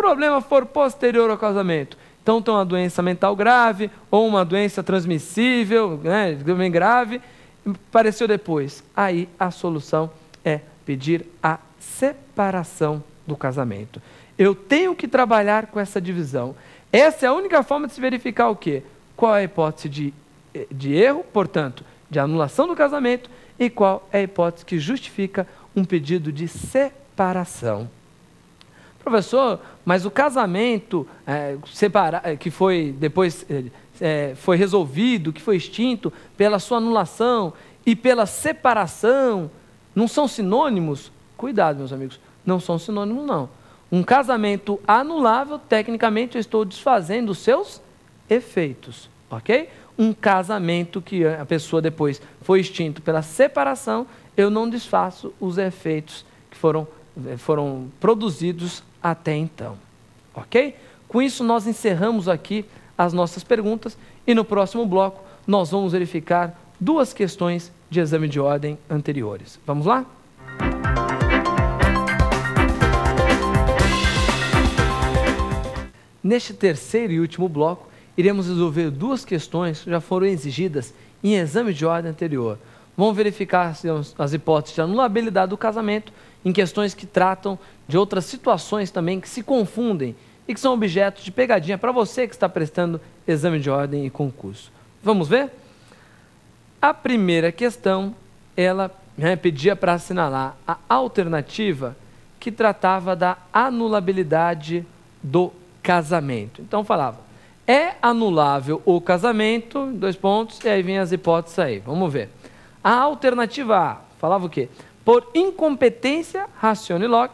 problema for posterior ao casamento, então tem uma doença mental grave ou uma doença transmissível, né, bem grave, apareceu depois. Aí a solução é pedir a separação do casamento. Eu tenho que trabalhar com essa divisão. Essa é a única forma de se verificar o quê? Qual é a hipótese de erro, portanto, de anulação do casamento, e qual é a hipótese que justifica um pedido de separação. Professor, mas o casamento que foi depois foi resolvido, que foi extinto pela sua anulação e pela separação, não são sinônimos? Cuidado, meus amigos, não são sinônimos, não. Um casamento anulável, tecnicamente, eu estou desfazendo os seus efeitos, ok? Um casamento que a pessoa depois foi extinto pela separação, eu não desfaço os efeitos que foram produzidos até então, ok? Com isso, nós encerramos aqui as nossas perguntas e no próximo bloco nós vamos verificar duas questões de exame de ordem anteriores. Vamos lá? Neste terceiro e último bloco, iremos resolver duas questões que já foram exigidas em exame de ordem anterior. Vamos verificar as hipóteses de anulabilidade do casamento em questões que tratam de outras situações também que se confundem e que são objetos de pegadinha para você que está prestando exame de ordem e concurso. Vamos ver? A primeira questão, ela pedia para assinalar a alternativa que tratava da anulabilidade do casamento. Então falava, é anulável o casamento, dois pontos, e aí vem as hipóteses aí. Vamos ver. A alternativa A falava o quê? Por incompetência, ratione loci,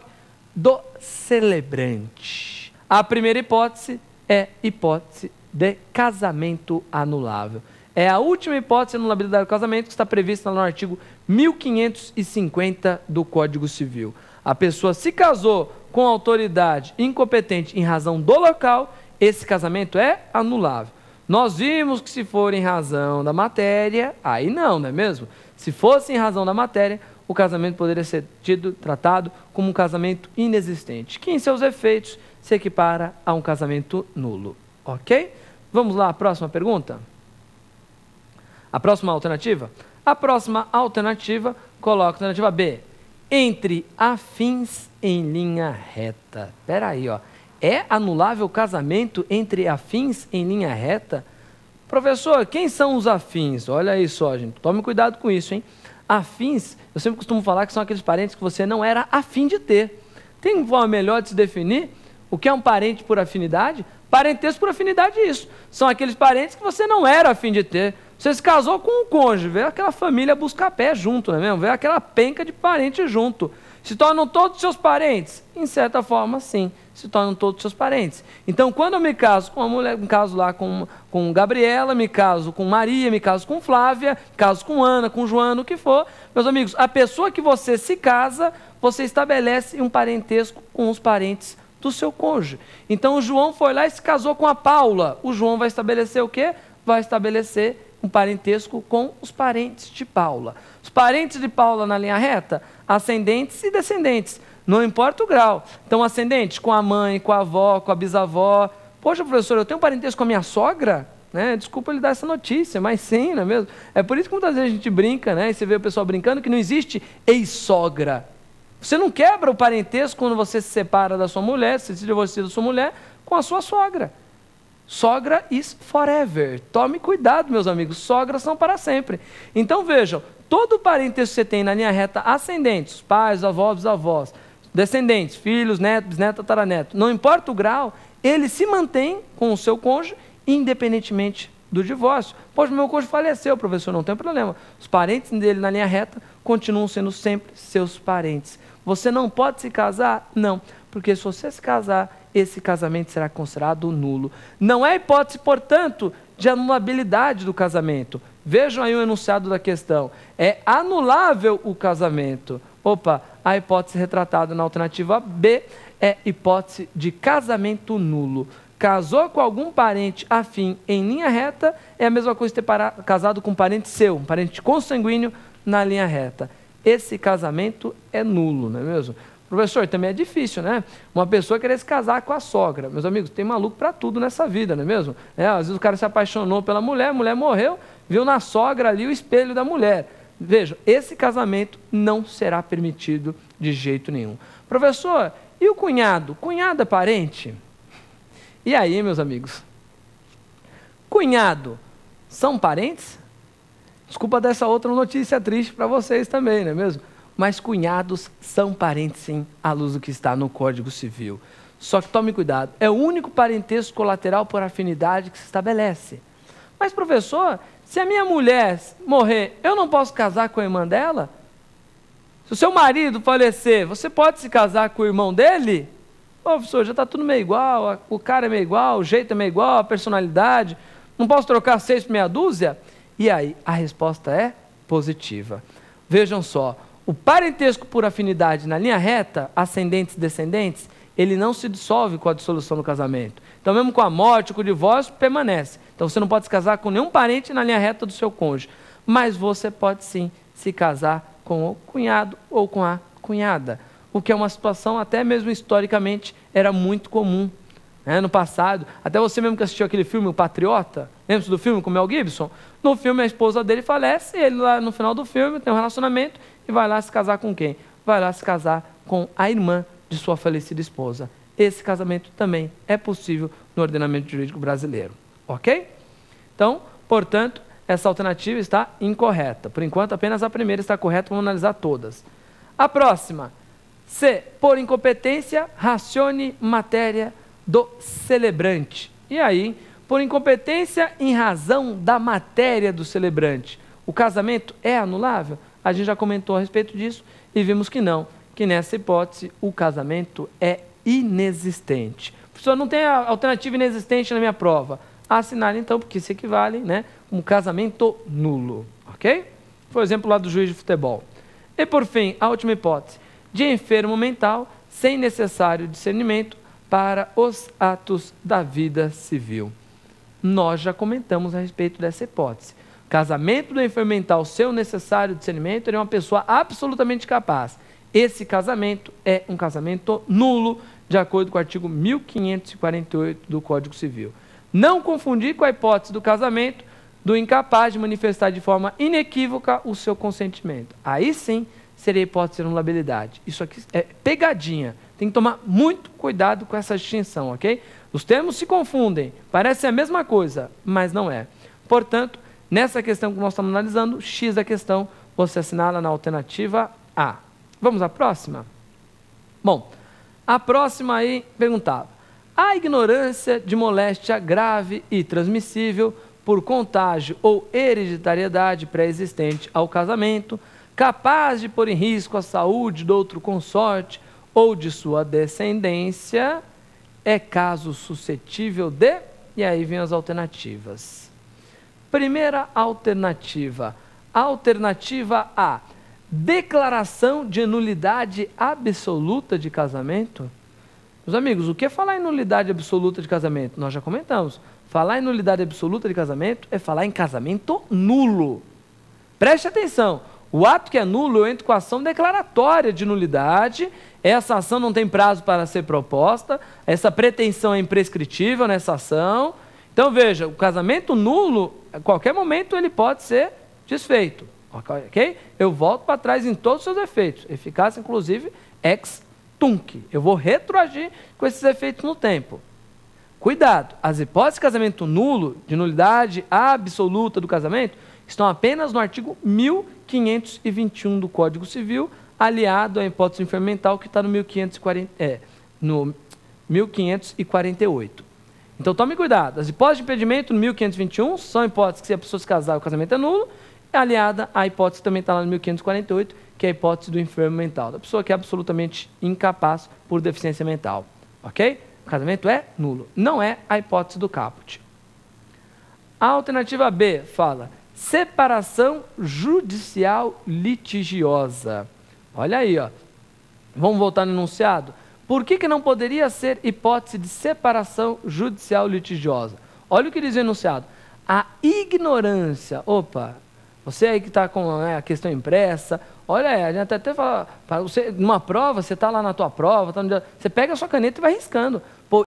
do celebrante. A primeira hipótese é hipótese de casamento anulável. É a última hipótese de anulabilidade do casamento que está prevista no artigo 1550 do Código Civil. A pessoa se casou com autoridade incompetente em razão do local, esse casamento é anulável. Nós vimos que se for em razão da matéria, aí não é mesmo? Se fosse em razão da matéria, o casamento poderia ser tratado como um casamento inexistente, que em seus efeitos se equipara a um casamento nulo. Ok? Vamos lá, a próxima pergunta? A próxima alternativa? A próxima alternativa, coloca a alternativa B. Entre afins em linha reta. Espera aí, ó. É anulável o casamento entre afins em linha reta? Professor, quem são os afins? Olha aí só, gente. Tome cuidado com isso, hein? Afins, eu sempre costumo falar que são aqueles parentes que você não era afim de ter. Tem uma forma melhor de se definir? O que é um parente por afinidade? Parentesco por afinidade é isso. São aqueles parentes que você não era afim de ter. Você se casou com um cônjuge, veio aquela família buscar pé junto, não é mesmo? Veio aquela penca de parente junto. Se tornam todos seus parentes? Em certa forma, sim, se tornam todos seus parentes. Então, quando eu me caso com uma mulher, me caso lá com Gabriela, me caso com Maria, me caso com Flávia, me caso com Ana, com Joana, o que for, meus amigos, a pessoa que você se casa, você estabelece um parentesco com os parentes do seu cônjuge. Então, o João foi lá e se casou com a Paula. O João vai estabelecer o quê? Vai estabelecer um parentesco com os parentes de Paula. Os parentes de Paula na linha reta, ascendentes e descendentes, não importa o grau. Então, ascendentes com a mãe, com a avó, com a bisavó. Poxa, professor, eu tenho um parentesco com a minha sogra? Né? Desculpa lhe dar essa notícia, mas sim, não é mesmo? É por isso que muitas vezes a gente brinca, né? E você vê o pessoal brincando que não existe ex-sogra. Você não quebra o parentesco quando você se separa da sua mulher, se divorcia da sua mulher, com a sua sogra. Sogra is forever. Tome cuidado, meus amigos. Sogras são para sempre. Então, vejam, todo parentesco que você tem na linha reta ascendente, os pais, avós, bisavós, descendentes, filhos, netos, bisnetos, tataranetos, não importa o grau, ele se mantém com o seu cônjuge, independentemente do divórcio. Poxa, meu cônjuge faleceu, professor, não tem problema. Os parentes dele na linha reta continuam sendo sempre seus parentes. Você não pode se casar? Não, porque se você se casar, esse casamento será considerado nulo. Não é hipótese, portanto, de anulabilidade do casamento. Vejam aí o enunciado da questão. É anulável o casamento. Opa, a hipótese retratada na alternativa B é hipótese de casamento nulo. Casou com algum parente afim em linha reta, é a mesma coisa que ter casado com um parente seu, um parente consanguíneo na linha reta. Esse casamento é nulo, não é mesmo? Professor, também é difícil, né? Uma pessoa querer se casar com a sogra. Meus amigos, tem maluco para tudo nessa vida, não é mesmo? Às vezes o cara se apaixonou pela mulher, a mulher morreu, viu na sogra ali o espelho da mulher. Vejam, esse casamento não será permitido de jeito nenhum. Professor, e o cunhado? Cunhado é parente? E aí, meus amigos? Cunhado, são parentes? Desculpa dessa outra notícia triste para vocês também, não é mesmo? Mas cunhados são parentes sim, à luz do que está no Código Civil. Só que tome cuidado, é o único parentesco colateral por afinidade que se estabelece. Mas professor, se a minha mulher morrer, eu não posso casar com a irmã dela? Se o seu marido falecer, você pode se casar com o irmão dele? Ô, professor, já está tudo meio igual, o cara é meio igual, o jeito é meio igual, a personalidade, não posso trocar 6 por meia dúzia? E aí, a resposta é positiva. Vejam só, o parentesco por afinidade na linha reta, ascendentes e descendentes, ele não se dissolve com a dissolução do casamento. Então, mesmo com a morte, com o divórcio, permanece. Então, você não pode se casar com nenhum parente na linha reta do seu cônjuge. Mas você pode sim se casar com o cunhado ou com a cunhada. O que é uma situação, até mesmo historicamente, era muito comum. No passado, até você mesmo que assistiu aquele filme, O Patriota, lembra do filme com o Mel Gibson? No filme, a esposa dele falece, e ele lá no final do filme tem um relacionamento e vai lá se casar com quem? Vai lá se casar com a irmã de sua falecida esposa. Esse casamento também é possível no ordenamento jurídico brasileiro. Ok? Então, portanto, essa alternativa está incorreta. Por enquanto, apenas a primeira está correta, vamos analisar todas. A próxima. C. Por incompetência, racione matéria do celebrante. E aí, por incompetência em razão da matéria do celebrante, o casamento é anulável? A gente já comentou a respeito disso e vimos que não, que nessa hipótese o casamento é inexistente. Professor, não tem a alternativa inexistente na minha prova. Assinale então, porque isso equivale, né, um casamento nulo, ok? Foi o exemplo lá do juiz de futebol. E por fim, a última hipótese, de enfermo mental sem necessário discernimento para os atos da vida civil. Nós já comentamos a respeito dessa hipótese. Casamento do enfermo mental sem o necessário discernimento, ele é uma pessoa absolutamente capaz. Esse casamento é um casamento nulo, de acordo com o artigo 1548 do Código Civil. Não confundir com a hipótese do casamento do incapaz de manifestar de forma inequívoca o seu consentimento. Aí sim seria a hipótese de anulabilidade. Isso aqui é pegadinha. Tem que tomar muito cuidado com essa distinção, ok? Os termos se confundem, parecem a mesma coisa, mas não é. Portanto, nessa questão que nós estamos analisando, X da questão, você assinala na alternativa A. Vamos à próxima? Bom, a próxima aí perguntava: a ignorância de moléstia grave e transmissível por contágio ou hereditariedade pré-existente ao casamento, capaz de pôr em risco a saúde do outro consorte ou de sua descendência, é caso suscetível de... E aí vem as alternativas. Primeira alternativa, alternativa A, declaração de nulidade absoluta de casamento. Meus amigos, o que é falar em nulidade absoluta de casamento? Nós já comentamos. Falar em nulidade absoluta de casamento é falar em casamento nulo. Preste atenção. O ato que é nulo, eu entro com a ação declaratória de nulidade. Essa ação não tem prazo para ser proposta. Essa pretensão é imprescritível nessa ação. Então, veja, o casamento nulo, a qualquer momento, ele pode ser desfeito. Ok? Eu volto para trás em todos os seus efeitos. Eficácia, inclusive, ex tunc. Eu vou retroagir com esses efeitos no tempo. Cuidado, as hipóteses de casamento nulo, de nulidade absoluta do casamento, estão apenas no artigo 1521 do Código Civil, aliado à hipótese do enfermo mental, que está no 1548. Então, tome cuidado. As hipóteses de impedimento no 1521 são hipóteses que, se a pessoa se casar, o casamento é nulo, é aliada à hipótese que também está lá no 1548, que é a hipótese do enfermo mental, da pessoa que é absolutamente incapaz por deficiência mental. Ok? O casamento é nulo. Não é a hipótese do caput. A alternativa B fala separação judicial litigiosa. Olha aí, ó. Vamos voltar no enunciado. Por que não poderia ser hipótese de separação judicial litigiosa? Olha o que diz o enunciado. A ignorância. Opa, você aí que está com a questão impressa, Olha aí, a gente até fala, para você, numa prova, você está lá na tua prova, você pega a sua caneta e vai riscando.